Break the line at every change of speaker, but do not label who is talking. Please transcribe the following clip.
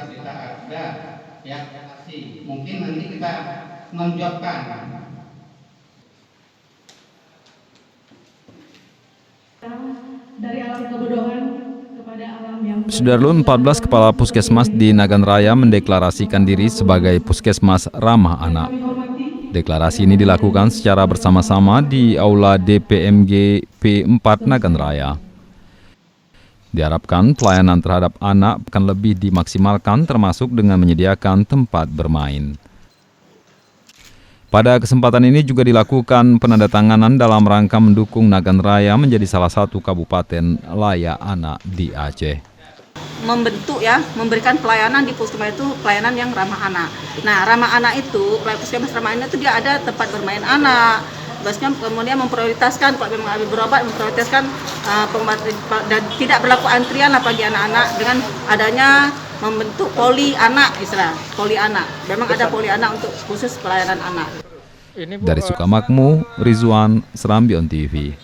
kita ada ya mungkin nanti kita menjawabkan.
Dari alam kebodohan kepada alam yang
Sudarlun 14 kepala puskesmas di Nagan Raya mendeklarasikan diri sebagai puskesmas ramah anak. Deklarasi ini dilakukan secara bersama-sama di Aula DPMG P4 Nagan Raya. Diharapkan pelayanan terhadap anak akan lebih dimaksimalkan termasuk dengan menyediakan tempat bermain. Pada kesempatan ini juga dilakukan penandatanganan dalam rangka mendukung Nagan Raya menjadi salah satu kabupaten layak anak di Aceh.
Membentuk ya, memberikan pelayanan di puskesmas itu pelayanan yang ramah anak. Nah, ramah anak itu, puskesmas ramah anak itu dia ada tempat bermain anak. Terusnya kemudian memprioritaskan kalau memang habis berobat memprioritaskan pengobatan dan tidak berlaku antrian bagi anak-anak dengan adanya membentuk poli anak istilah poli anak. Memang ada poli anak untuk khusus pelayanan anak.
Dari Sukamakmur, Rizwan, Serambion TV.